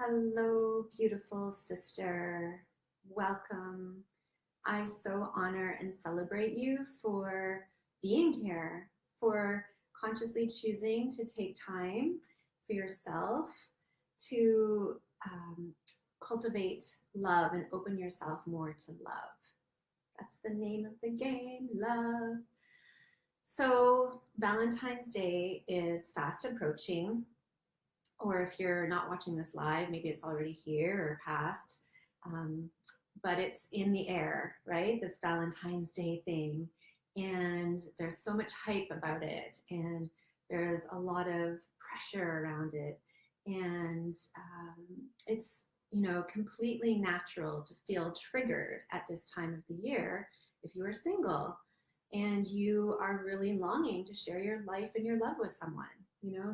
Hello, beautiful sister. Welcome. I so honor and celebrate you for being here, for consciously choosing to take time for yourself to cultivate love and open yourself more to love. That's the name of the game, love. So, Valentine's Day is fast approaching, or if you're not watching this live, maybe it's already here or past. Um, but it's in the air, right? This Valentine's Day thing. And there's so much hype about it. And there's a lot of pressure around it. And it's, completely natural to feel triggered at this time of the year if you are single and you are really longing to share your life and your love with someone.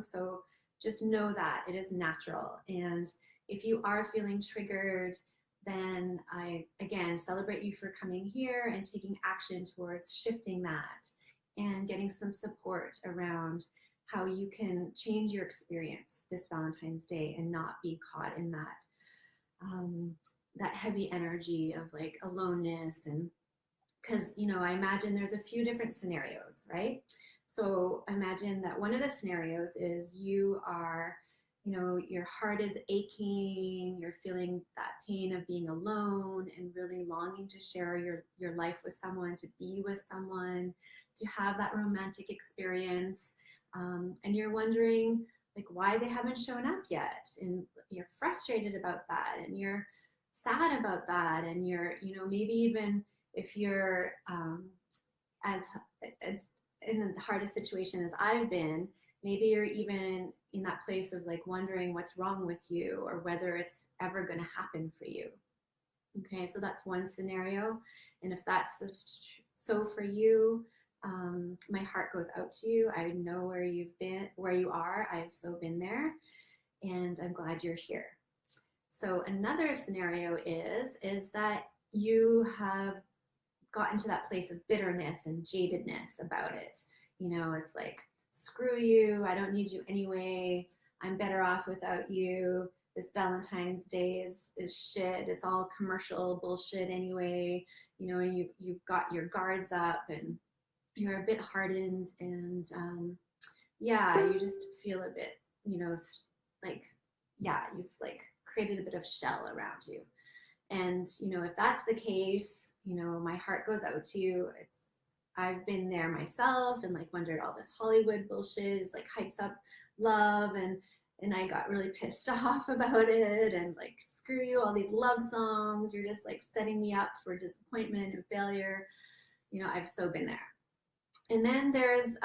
So just know that it is natural. And if you are feeling triggered, then I, again, celebrate you for coming here and taking action towards shifting that and getting some support around how you can change your experience this Valentine's Day and not be caught in that heavy energy of like aloneness. And because I imagine there's a few different scenarios, right? So imagine that one of the scenarios is you are, your heart is aching, you're feeling that pain of being alone and really longing to share your life with someone, to be with someone, to have that romantic experience. And you're wondering like why they haven't shown up yet. And you're frustrated about that, and you're sad about that, and you're, maybe even if you're as in the hardest situation as I've been, maybe you're even in that place of like wondering what's wrong with you or whether it's ever going to happen for you. Okay, so that's one scenario. And if that's so for you, my heart goes out to you. I know where you've been, where you are. I've so been there, and I'm glad you're here. So another scenario is that you have gotten to that place of bitterness and jadedness about it. It's like, screw you, I don't need you anyway, I'm better off without you. This Valentine's Day is shit. It's all commercial bullshit anyway. And you've got your guards up and you're a bit hardened, and yeah, you just feel a bit, like, yeah, you've like created a bit of shell around you. And, if that's the case, my heart goes out to you. I've been there myself and like wondered all this Hollywood bullshit is like hypes up love, and I got really pissed off about it, and like, screw you, all these love songs, you're just like setting me up for disappointment and failure. I've so been there. And then there's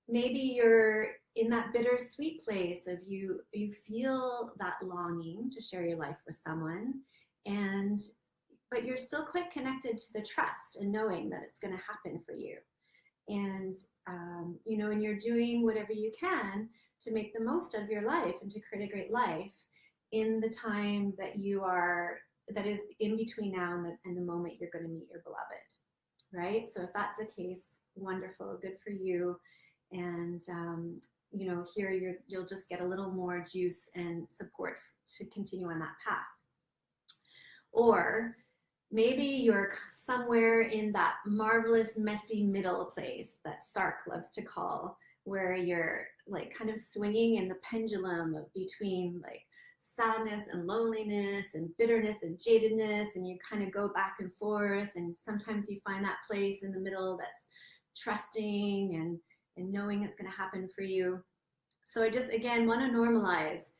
maybe you're in that bittersweet place of you feel that longing to share your life with someone, and but you're still quite connected to the trust and knowing that it's going to happen for you. And and you're doing whatever you can to make the most of your life and to create a great life in the time that is in between now and the moment you're going to meet your beloved, right? So if that's the case, wonderful, good for you. And here you'll just get a little more juice and support to continue on that path. Or maybe you're somewhere in that marvelous messy middle place that Sark loves to call, where you're like kind of swinging in the pendulum of between like sadness and loneliness and bitterness and jadedness, and you kind of go back and forth, and sometimes you find that place in the middle that's trusting and knowing it's going to happen for you. So I just again want to normalize,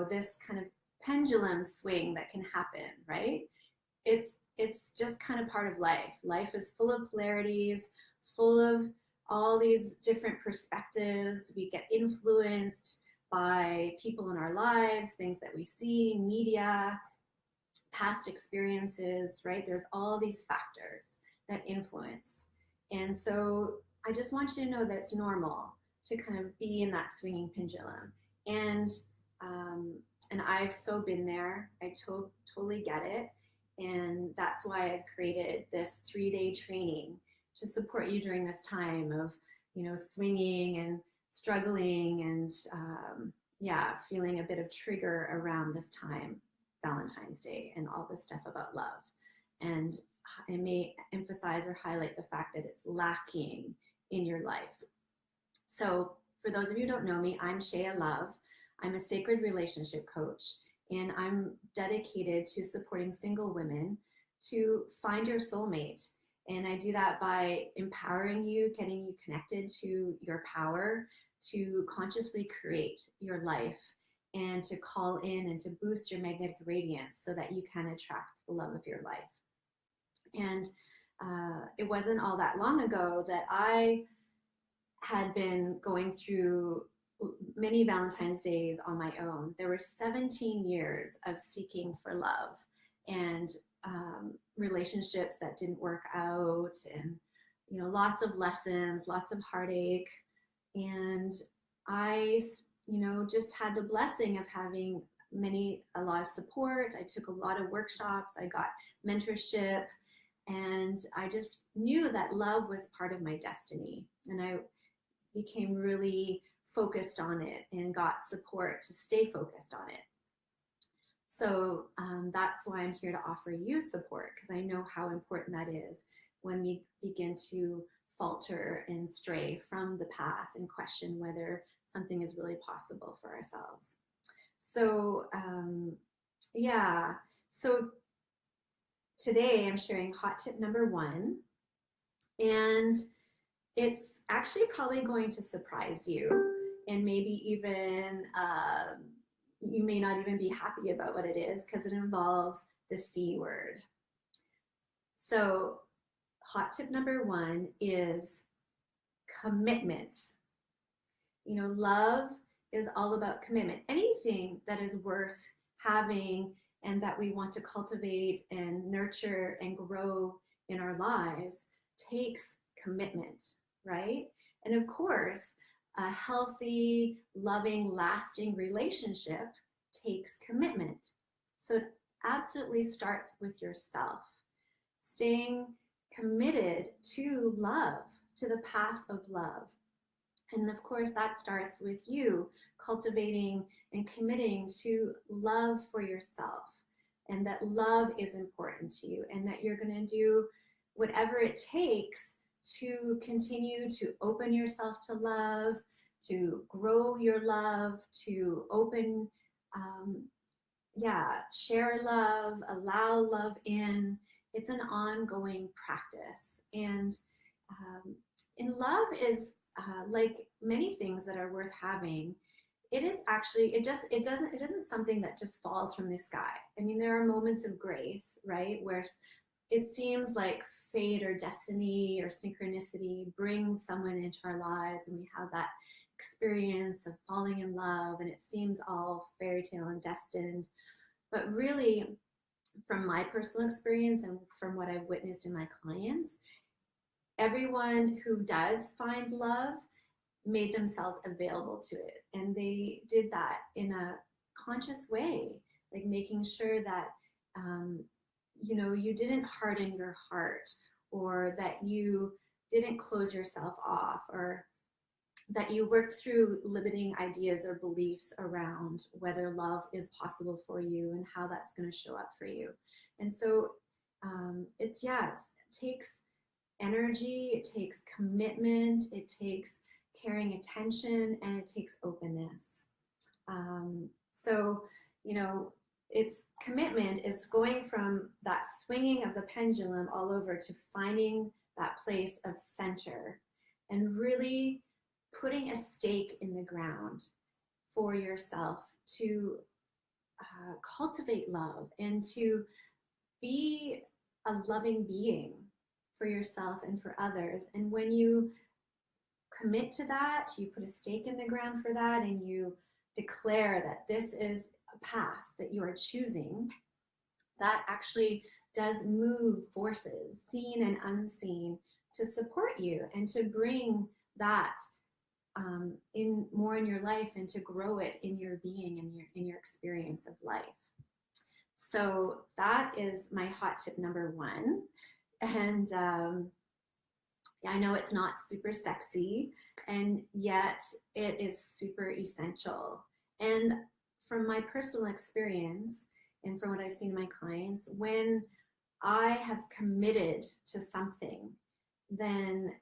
this kind of pendulum swing that can happen, right? It's just kind of part of life. Life is full of polarities, full of all these different perspectives. We get influenced by people in our lives, things that we see, media, past experiences, right? There's all these factors that influence. And so I just want you to know that it's normal to kind of be in that swinging pendulum. And I've so been there. I totally get it. And that's why I've created this 3-day training to support you during this time of, swinging and struggling and, yeah, feeling a bit of trigger around this time, Valentine's Day, and all this stuff about love. And it may emphasize or highlight the fact that it's lacking in your life. So, for those of you who don't know me, I'm Shaeah Love. I'm a sacred relationship coach, and I'm dedicated to supporting single women to find your soulmate. And I do that by empowering you, getting you connected to your power, to consciously create your life, and to call in and to boost your magnetic radiance so that you can attract the love of your life. And it wasn't all that long ago that I had been going through many Valentine's days on my own. There were 17 years of seeking for love and relationships that didn't work out, and lots of lessons, lots of heartache. And I just had the blessing of having a lot of support. I took a lot of workshops, I got mentorship, and I just knew that love was part of my destiny. And I became really focused on it and got support to stay focused on it. So that's why I'm here to offer you support, because I know how important that is when we begin to falter and stray from the path and question whether something is really possible for ourselves. So yeah, so today I'm sharing hot tip number 1, and it's actually probably going to surprise you, and maybe even you may not even be happy about what it is, because it involves the C word. So hot tip number 1 is commitment. Love is all about commitment. Anything that is worth having and that we want to cultivate and nurture and grow in our lives takes commitment, right? And of course, a healthy, loving, lasting relationship takes commitment. So it absolutely starts with yourself, staying committed to love, to the path of love. And of course, that starts with you cultivating and committing to love for yourself, and that love is important to you, and that you're going to do whatever it takes to continue to open yourself to love, to grow your love, to open, share love, allow love in. It's an ongoing practice. And love is like many things that are worth having. It is actually, it isn't something that just falls from the sky. I mean, there are moments of grace, right, where it seems like fate or destiny or synchronicity brings someone into our lives, and we have that experience of falling in love, and it seems all fairy tale and destined. But really, from my personal experience and from what I've witnessed in my clients, everyone who does find love made themselves available to it, and they did that in a conscious way, like making sure that you didn't harden your heart, or that you didn't close yourself off, or that you worked through limiting ideas or beliefs around whether love is possible for you and how that's going to show up for you. And so it takes energy, it takes commitment, it takes caring attention, and it takes openness. So, it's commitment is going from that swinging of the pendulum all over to finding that place of center, and really putting a stake in the ground for yourself to cultivate love and to be a loving being for yourself and for others. And when you commit to that, you put a stake in the ground for that, and you declare that this is a path that you are choosing, that actually does move forces, seen and unseen, to support you and to bring that in more in your life, and to grow it in your being and in your experience of life. So that is my hot tip number 1. And I know it's not super sexy, and yet it is super essential. And from my personal experience and from what I've seen in my clients, when I have committed to something, then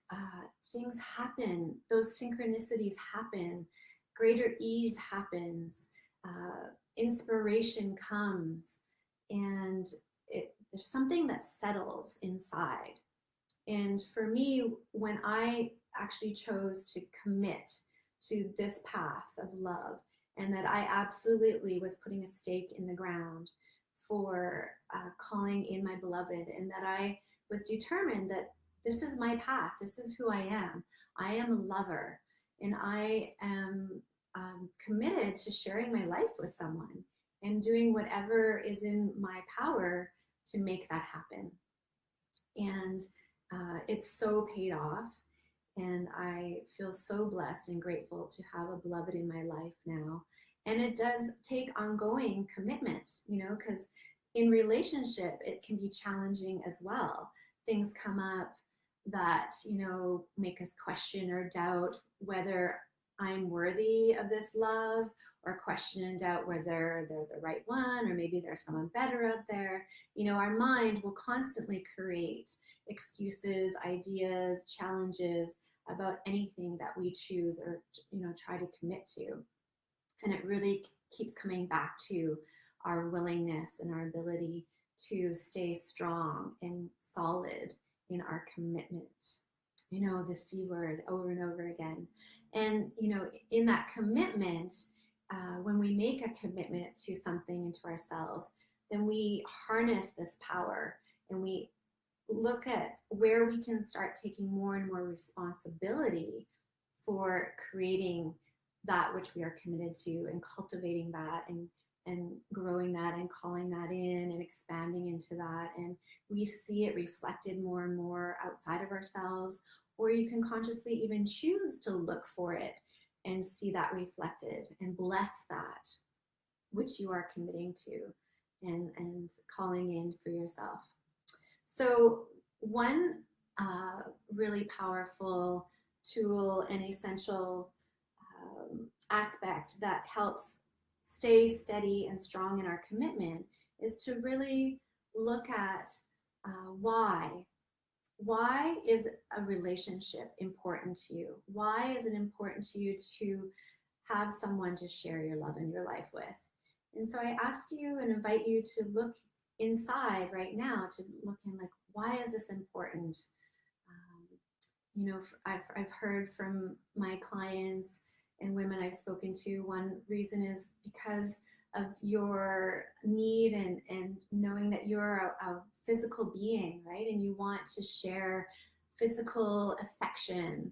things happen, those synchronicities happen, greater ease happens, inspiration comes, and there's something that settles inside. And for me, when I actually chose to commit to this path of love, and that I absolutely was putting a stake in the ground for calling in my beloved, and that I was determined that this is my path, this is who I am. I am a lover, and I am committed to sharing my life with someone and doing whatever is in my power to make that happen. And it's so paid off. And I feel so blessed and grateful to have a beloved in my life now. And it does take ongoing commitment, because in relationship, it can be challenging as well. Things come up that, make us question or doubt whether I'm worthy of this love, or question and doubt whether they're the right one, or maybe there's someone better out there. Our mind will constantly create excuses, ideas, challenges about anything that we choose or try to commit to. And it really keeps coming back to our willingness and our ability to stay strong and solid in our commitment. The C word over and over again. And in that commitment, when we make a commitment to something and to ourselves, then we harness this power, and we look at where we can start taking more and more responsibility for creating that which we are committed to, and cultivating that, and growing that, and calling that in, and expanding into that. And we see it reflected more and more outside of ourselves, or you can consciously even choose to look for it and see that reflected and bless that which you are committing to, and calling in for yourself. So one really powerful tool and essential aspect that helps stay steady and strong in our commitment is to really look at why. Why is a relationship important to you? Why is it important to you to have someone to share your love and your life with? And so I ask you and invite you to look inside right now, to look in, like, why is this important? I've heard from my clients and women I've spoken to, one reason is because of your need, and knowing that you're a physical being, right? And you want to share physical affection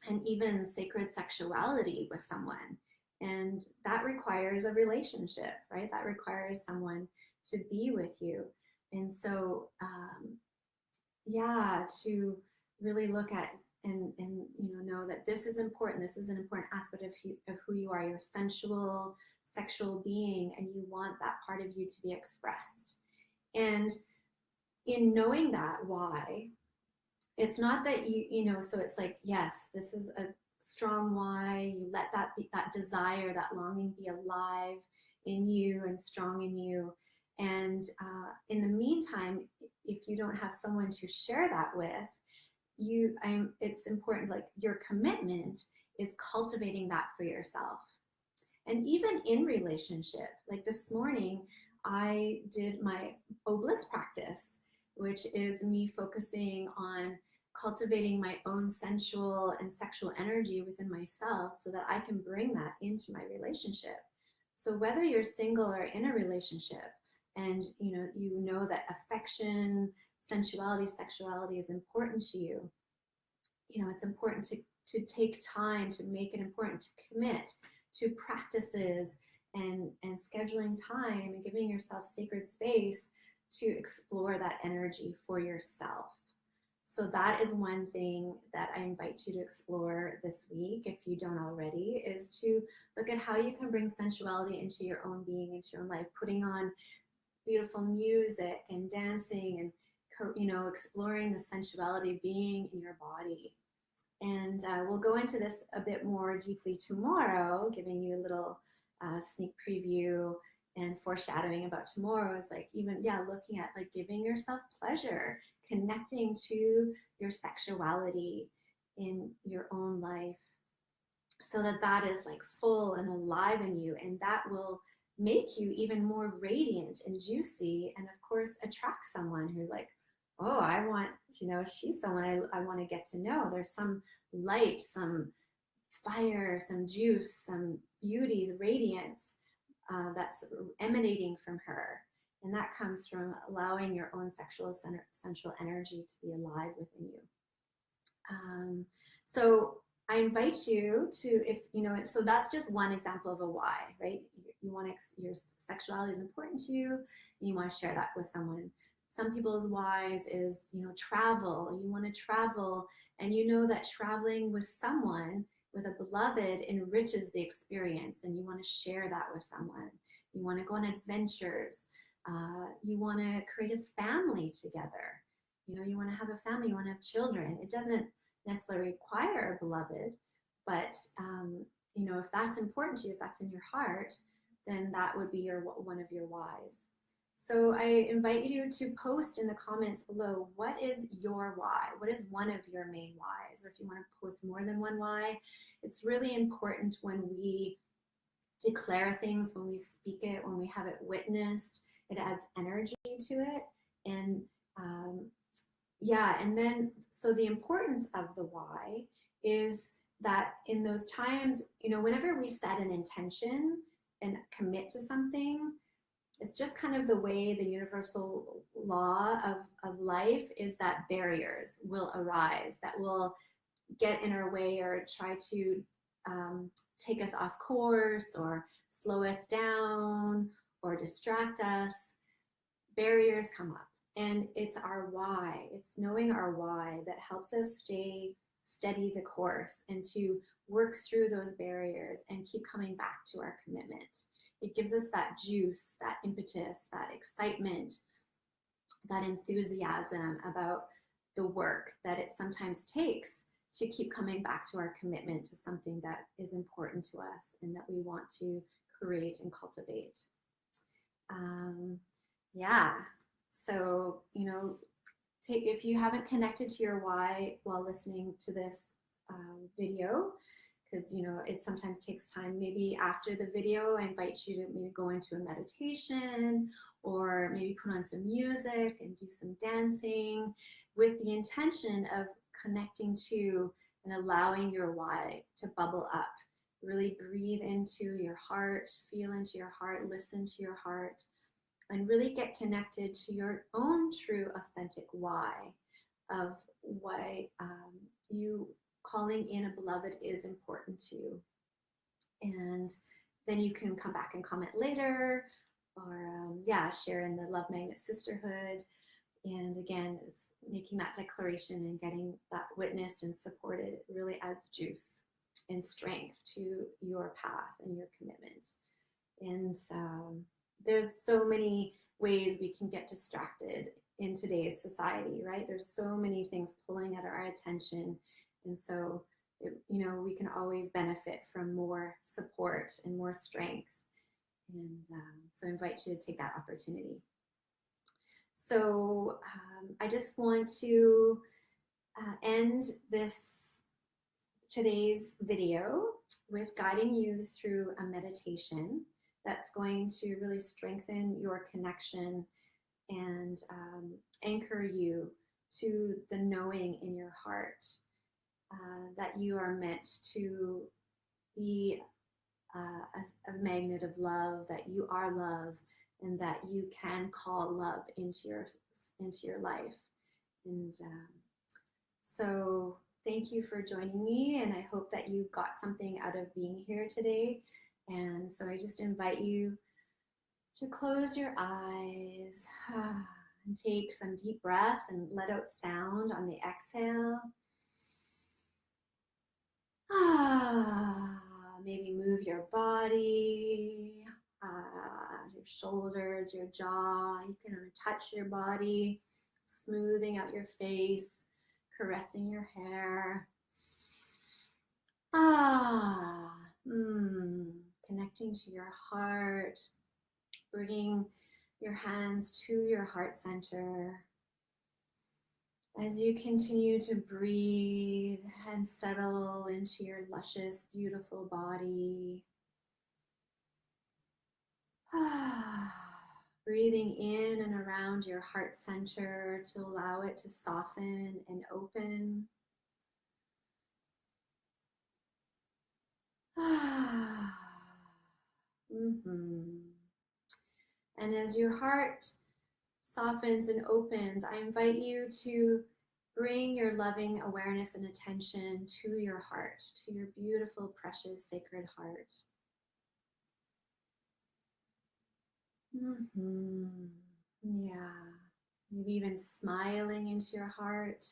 and even sacred sexuality with someone. And that requires a relationship, right? That requires someone to be with you. And so, to really look at and know that this is important. This is an important aspect of who you are. You're a sensual, sexual being, and you want that part of you to be expressed. And in knowing that why, it's not that so it's like, yes, this is a strong why. You let that be, that desire, that longing, be alive in you and strong in you. And in the meantime, if you don't have someone to share that with, it's important, like, your commitment is cultivating that for yourself. And even in relationship, like this morning, I did my bliss practice, which is me focusing on cultivating my own sensual and sexual energy within myself so that I can bring that into my relationship. So whether you're single or in a relationship, and you know that affection, sensuality, sexuality is important to you, it's important to take time, to make it important to commit to practices, and scheduling time and giving yourself sacred space to explore that energy for yourself. So that is one thing that I invite you to explore this week, if you don't already, is to look at how you can bring sensuality into your own being, into your own life, putting on beautiful music and dancing, and exploring the sensuality of being in your body. And we'll go into this a bit more deeply tomorrow, giving you a little sneak preview and foreshadowing about tomorrow is like, even, yeah, looking at like giving yourself pleasure, connecting to your sexuality in your own life, so that that is like full and alive in you, and that will make you even more radiant and juicy, and of course attract someone who like, oh, I want, she's someone I want to get to know. There's some light, some fire, some juice, some beauty, radiance that's emanating from her. And that comes from allowing your own sensual energy to be alive within you. So I invite you to, if so that's just one example of a why, right? You want your sexuality is important to you, and you want to share that with someone. Some people's whys is, travel. You want to travel, and you know that traveling with someone, with a beloved, enriches the experience, and you want to share that with someone. You want to go on adventures. You want to create a family together. You want to have a family. You want to have children. It doesn't necessarily require a beloved, but if that's important to you, if that's in your heart, then that would be one of your whys. So I invite you to post in the comments below, what is your why? What is one of your main whys? Or if you want to post more than one why, it's really important when we declare things, when we speak it, when we have it witnessed, it adds energy to it. And and then, so the importance of the why is that in those times, whenever we set an intention and commit to something, it's just kind of the way the universal law of life is, that barriers will arise that will get in our way or try to take us off course or slow us down or distract us. Barriers come up. And it's our why, it's knowing our why that helps us stay steady the course and to work through those barriers and keep coming back to our commitment. It gives us that juice, that impetus, that excitement, that enthusiasm about the work that it sometimes takes to keep coming back to our commitment to something that is important to us and that we want to create and cultivate. So, if you haven't connected to your why while listening to this video, because, it sometimes takes time, maybe after the video, I invite you to maybe go into a meditation or maybe put on some music and do some dancing with the intention of connecting to and allowing your why to bubble up. Really breathe into your heart, feel into your heart, listen to your heart, and really get connected to your own true, authentic why of why you calling in a beloved is important to you. And then you can come back and comment later, or share in the Love Magnet Sisterhood. And again, making that declaration and getting that witnessed and supported really adds juice and strength to your path and your commitment. And there's so many ways we can get distracted in today's society, right? There's so many things pulling at our attention. And so, we can always benefit from more support and more strength. And so I invite you to take that opportunity. So I just want to end today's video with guiding you through a meditation that's going to really strengthen your connection and anchor you to the knowing in your heart that you are meant to be a magnet of love, that you are love, and that you can call love into your life. And so thank you for joining me, and I hope that you got something out of being here today. And so I just invite you to close your eyes and take some deep breaths and let out sound on the exhale. Maybe move your body, your shoulders, your jaw. You can touch your body, smoothing out your face, caressing your hair. Connecting connecting to your heart, bringing your hands to your heart center. As you continue to breathe and settle into your luscious, beautiful body. Breathing in and around your heart center to allow it to soften and open. And as your heart softens and opens, I invite you to bring your loving awareness and attention to your heart, to your beautiful, precious, sacred heart. Yeah. Maybe even smiling into your heart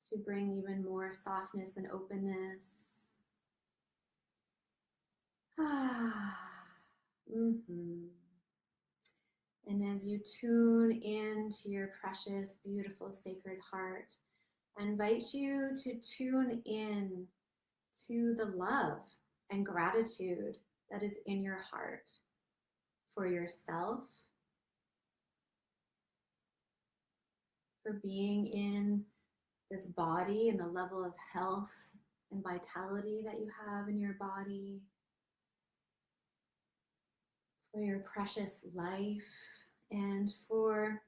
to bring even more softness and openness. And as you tune into your precious, beautiful, sacred heart, I invite you to tune in to the love and gratitude that is in your heart for yourself, for being in this body and the level of health and vitality that you have in your body, for your precious life, and for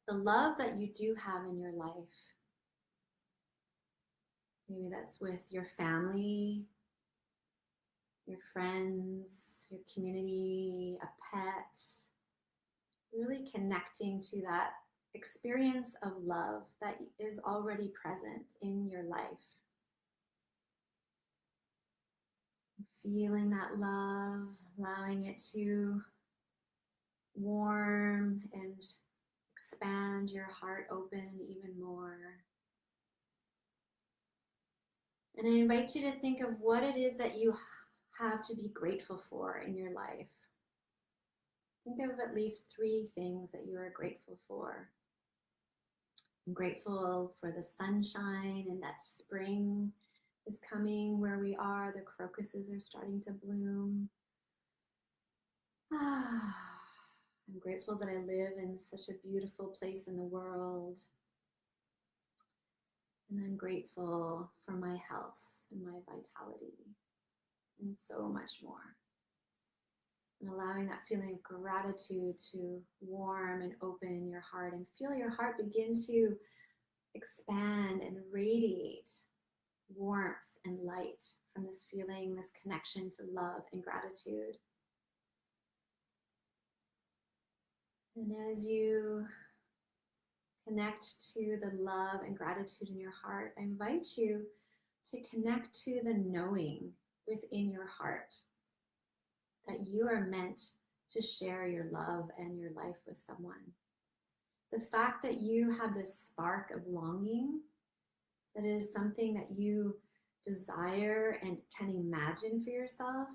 the love that you do have in your life. Maybe that's with your family, your friends, your community, a pet. Really connecting to that experience of love that is already present in your life. Feeling that love, allowing it to warm and expand your heart open even more. And I invite you to think of what it is that you have to be grateful for in your life. Think of at least 3 things that you are grateful for. I'm grateful for the sunshine and that spring is coming where we are. The crocuses are starting to bloom. I'm grateful that I live in such a beautiful place in the world. And I'm grateful for my health and my vitality and so much more. And allowing that feeling of gratitude to warm and open your heart and feel your heart begin to expand and radiate warmth and light from this feeling, this connection to love and gratitude. And as you connect to the love and gratitude in your heart, I invite you to connect to the knowing within your heart that you are meant to share your love and your life with someone. The fact that you have this spark of longing, that is something that you desire and can imagine for yourself,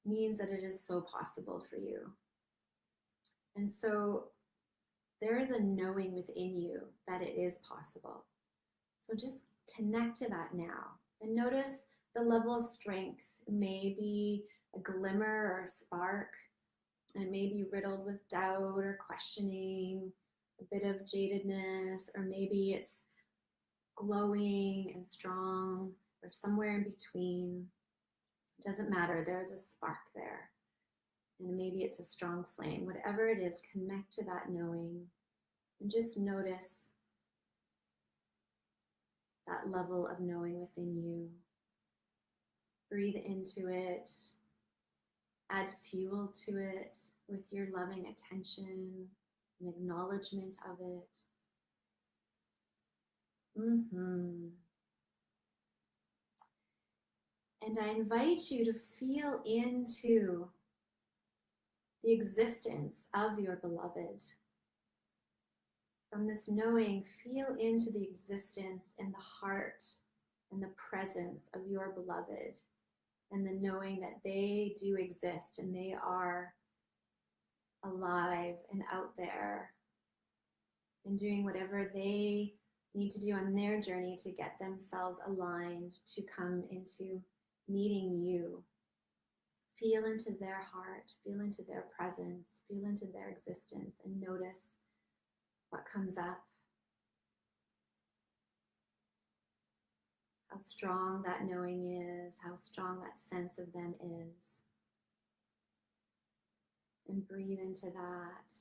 means that it is so possible for you. And so there is a knowing within you that it is possible. So just connect to that now and notice the level of strength. It may be a glimmer or a spark, and it may be riddled with doubt or questioning, a bit of jadedness, or maybe it's glowing and strong, or somewhere in between. It doesn't matter, there's a spark there. And maybe it's a strong flame. Whatever it is, connect to that knowing and just notice that level of knowing within you. Breathe into it. Add fuel to it with your loving attention and acknowledgement of it. And I invite you to feel into the existence of your beloved. From this knowing, feel into the existence and the heart and the presence of your beloved, and the knowing that they do exist and they are alive and out there and doing whatever they need to do on their journey to get themselves aligned to come into meeting you Feel into their heart, feel into their presence, feel into their existence, and notice what comes up, how strong that knowing is, how strong that sense of them is. And breathe into that.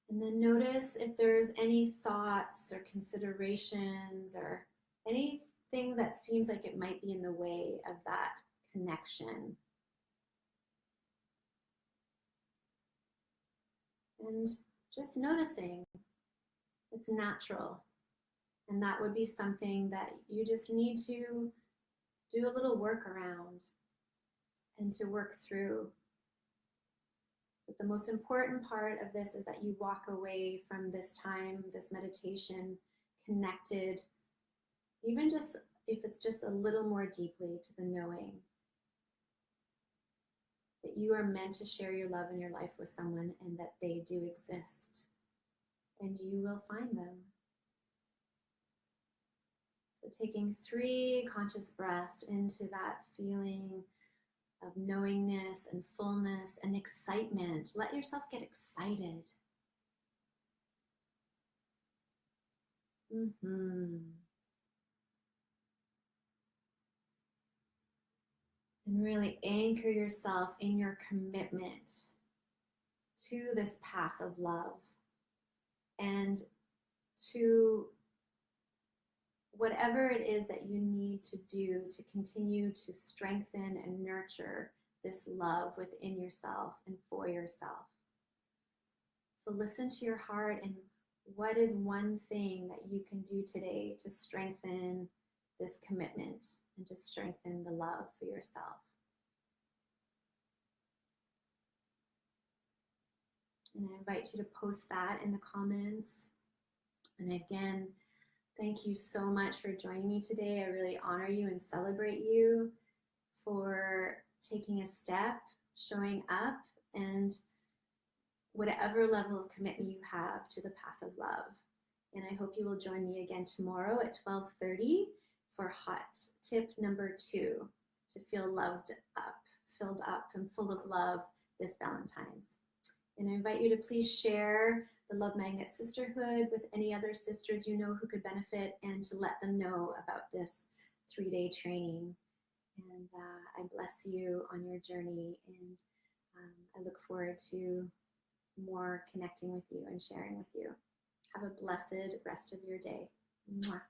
And then notice if there's any thoughts or considerations or anything that seems like it might be in the way of that connection. And just noticing it's natural. And that would be something that you just need to do a little work around and to work through. But the most important part of this is that you walk away from this time, this meditation, connected, even just if it's just a little more deeply to the knowing that you are meant to share your love and your life with someone and that they do exist and you will find them. So taking 3 conscious breaths into that feeling of knowingness and fullness and excitement. Let yourself get excited. And really anchor yourself in your commitment to this path of love and to whatever it is that you need to do to continue to strengthen and nurture this love within yourself and for yourself. So listen to your heart, and what is one thing that you can do today to strengthen this commitment and to strengthen the love for yourself? And I invite you to post that in the comments. And again, thank you so much for joining me today. I really honor you and celebrate you for taking a step, showing up, and whatever level of commitment you have to the path of love. And I hope you will join me again tomorrow at 12:30 for hot tip number 2, to feel loved up, filled up, and full of love this Valentine's. And I invite you to please share the Love Magnet Sisterhood with any other sisters you know who could benefit, and to let them know about this 3-day training. And I bless you on your journey, and I look forward to more connecting with you and sharing with you. Have a blessed rest of your day. Mwah.